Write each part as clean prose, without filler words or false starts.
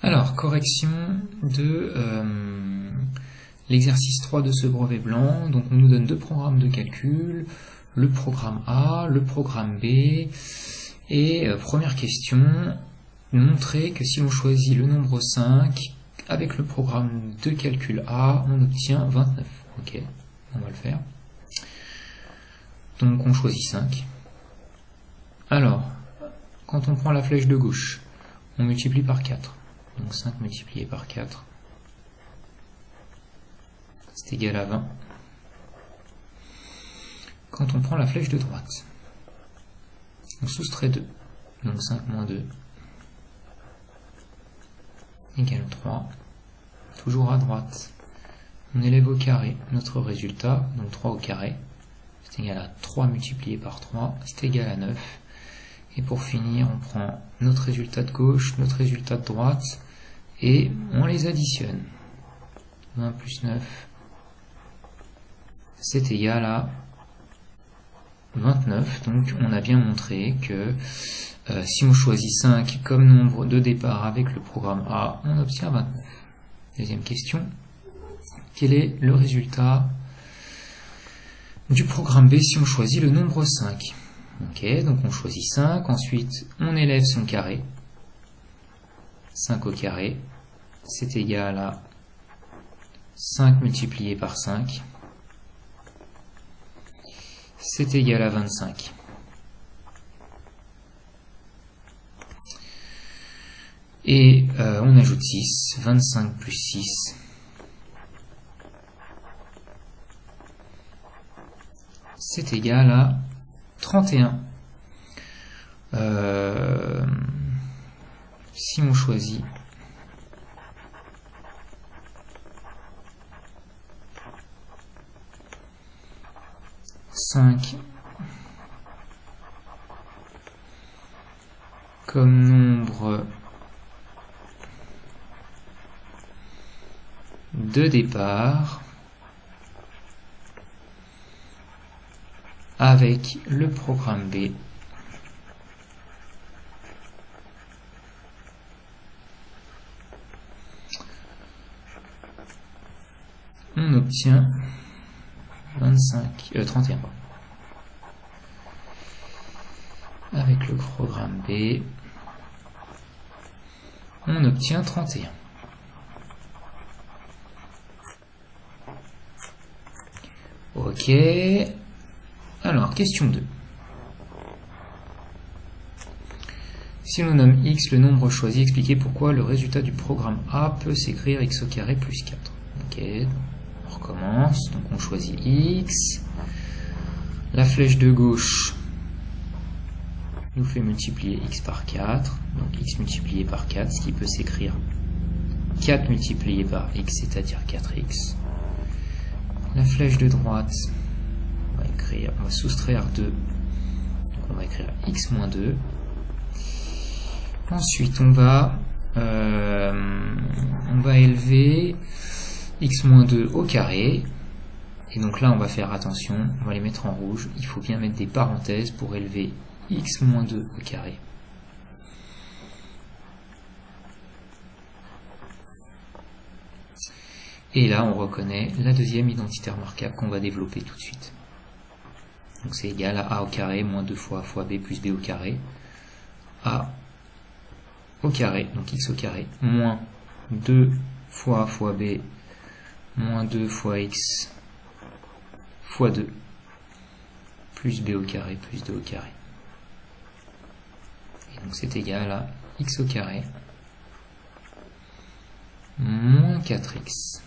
Alors, correction de l'exercice 3 de ce brevet blanc. Donc on nous donne deux programmes de calcul, le programme A, le programme B, et première question, montrer que si l'on choisit le nombre 5, avec le programme de calcul A, on obtient 29. Ok, on va le faire. Donc on choisit 5. Alors, quand on prend la flèche de gauche, on multiplie par 4. Donc 5 multiplié par 4, c'est égal à 20. Quand on prend la flèche de droite, on soustrait 2. Donc 5 moins 2 égale 3. Toujours à droite, on élève au carré notre résultat, donc 3 au carré, c'est égal à 3 multiplié par 3, c'est égal à 9. Et pour finir, on prend notre résultat de gauche, notre résultat de droite, et on les additionne. 20 plus 9, c'est égal à 29. Donc on a bien montré que si on choisit 5 comme nombre de départ avec le programme A, on obtient 29. Deuxième question, quel est le résultat du programme B si on choisit le nombre 5? Ok, donc on choisit 5, ensuite on élève son carré, 5 au carré, c'est égal à 5 multiplié par 5, c'est égal à 25. Et on ajoute 6, 25 plus 6, c'est égal à 31. Si on choisit comme nombre de départ avec le programme B, on obtient 31. Avec le programme B, on obtient 31. Ok. Alors, question 2. Si l'on nomme x le nombre choisi, expliquez pourquoi le résultat du programme A peut s'écrire x au carré plus 4. Ok, on recommence. Donc on choisit x. La flèche de gauche nous fait multiplier x par 4. Donc x multiplié par 4, ce qui peut s'écrire 4 multiplié par x, c'est-à-dire 4x. La flèche de droite, on va soustraire 2, donc on va écrire x moins 2. Ensuite, on va élever x moins 2 au carré. Et donc là, on va faire attention, on va les mettre en rouge. Il faut bien mettre des parenthèses pour élever x moins 2 au carré. Et là, on reconnaît la deuxième identité remarquable qu'on va développer tout de suite. Donc c'est égal à a au carré moins 2 fois b plus b au carré. A au carré, donc x au carré, moins 2 fois b, moins 2 fois x fois 2, plus b au carré, plus 2 au carré. Et donc c'est égal à x au carré, moins 4x,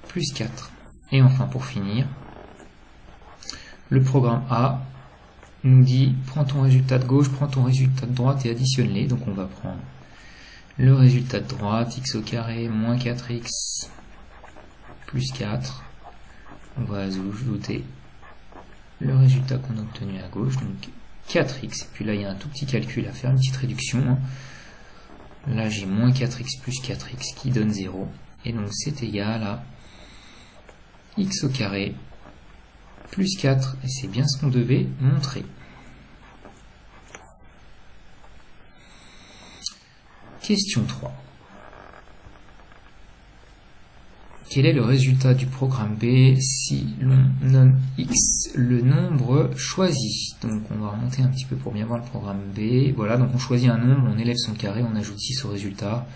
plus 4. Et enfin, pour finir, le programme A nous dit prends ton résultat de gauche, prends ton résultat de droite et additionne-les. Donc on va prendre le résultat de droite, x au carré moins 4x plus 4. On va ajouter le résultat qu'on a obtenu à gauche, donc 4x. Et puis là il y a un tout petit calcul à faire, une petite réduction. Là j'ai moins 4x plus 4x qui donne 0. et donc c'est égal à x au carré plus 4, et c'est bien ce qu'on devait montrer. Question 3. Quel est le résultat du programme B si l'on nomme x le nombre choisi? Donc on va remonter un petit peu pour bien voir le programme B. Voilà, donc on choisit un nombre, on élève son carré, on ajoute 6 au résultat.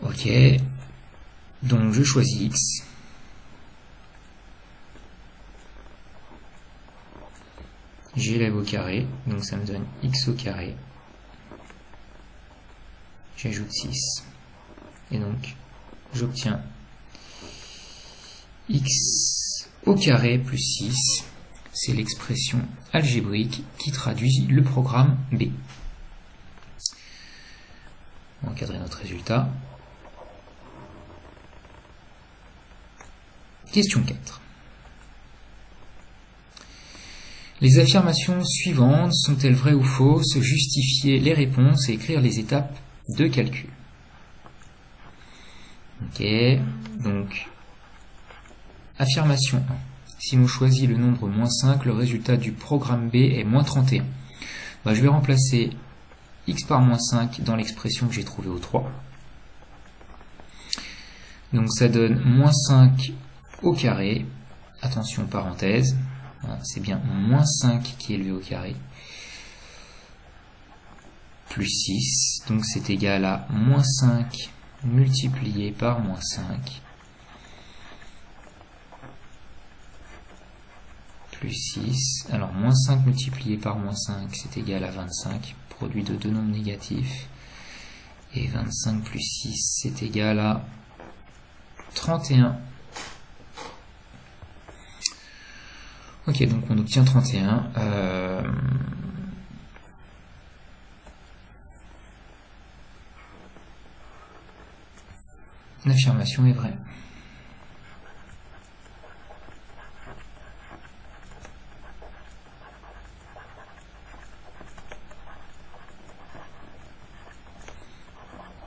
Ok, donc je choisis x. J'élève au carré, donc ça me donne x au carré. J'ajoute 6. Et donc, j'obtiens x au carré plus 6. C'est l'expression algébrique qui traduit le programme B. On va encadrer notre résultat. Question 4. Les affirmations suivantes sont-elles vraies ou fausses? Justifier les réponses et écrire les étapes de calcul. Ok, donc, affirmation 1. Si l'on choisit le nombre moins 5, le résultat du programme B est moins 31. Je vais remplacer x par moins 5 dans l'expression que j'ai trouvée au 3. Donc ça donne moins 5 au carré. Attention, parenthèse. C'est bien moins 5 qui est élevé au carré. Plus 6. Donc c'est égal à moins 5 multiplié par moins 5 plus 6. Alors moins 5 multiplié par moins 5, c'est égal à 25, produit de deux nombres négatifs. Et 25 plus 6, c'est égal à 31. Ok, donc on obtient 31. L'affirmation est vraie.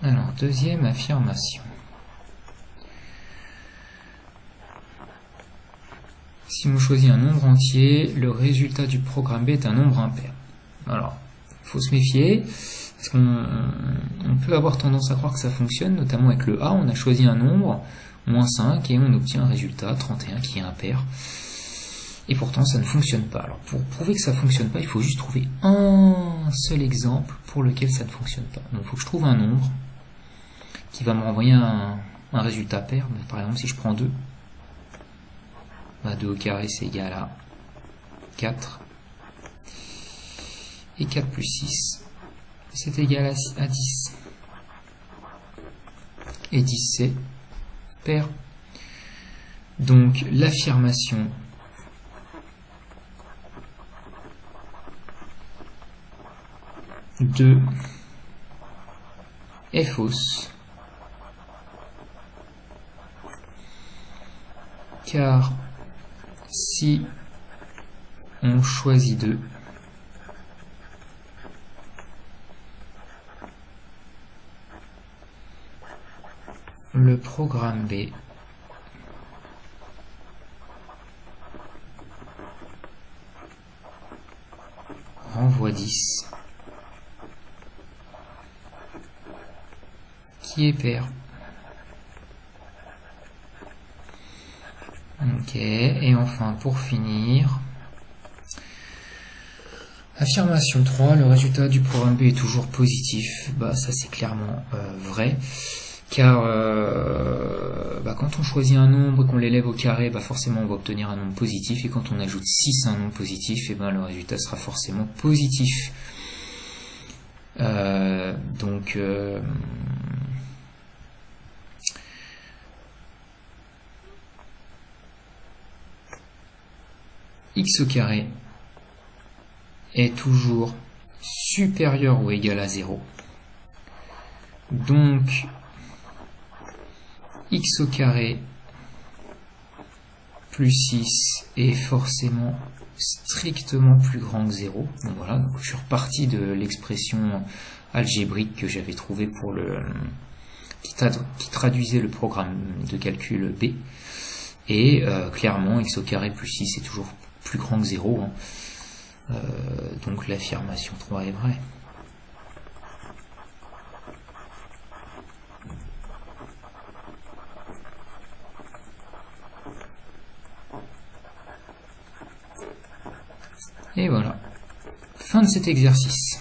Alors, deuxième affirmation. Si on choisit un nombre entier, le résultat du programme B est un nombre impair. Alors, il faut se méfier. Parce qu'on peut avoir tendance à croire que ça fonctionne, notamment avec le A, on a choisi un nombre, moins 5, et on obtient un résultat, 31, qui est impair. Et pourtant, ça ne fonctionne pas. Alors, pour prouver que ça ne fonctionne pas, il faut juste trouver un seul exemple pour lequel ça ne fonctionne pas. Donc, il faut que je trouve un nombre qui va me renvoyer un résultat pair. Par exemple, si je prends 2, 2 au carré, c'est égal à 4. Et 4 plus 6. C'est égal à 10. Et 10, c'est pair. Donc, l'affirmation de est fausse. Car si on choisit 2, le programme B renvoie 10, qui est pair. Ok, et enfin pour finir, affirmation 3, le résultat du programme B est toujours positif. Ça c'est clairement vrai. Car quand on choisit un nombre et qu'on l'élève au carré, forcément on va obtenir un nombre positif, et quand on ajoute 6 à un nombre positif, le résultat sera forcément positif. X au carré est toujours supérieur ou égal à 0. Donc x au carré plus 6 est forcément strictement plus grand que 0. Donc voilà, donc je suis reparti de l'expression algébrique que j'avais trouvée pour qui traduisait le programme de calcul B. Et clairement, x au carré plus 6 est toujours plus grand que 0. Hein. Donc l'affirmation 3 est vraie. Et voilà. Fin de cet exercice.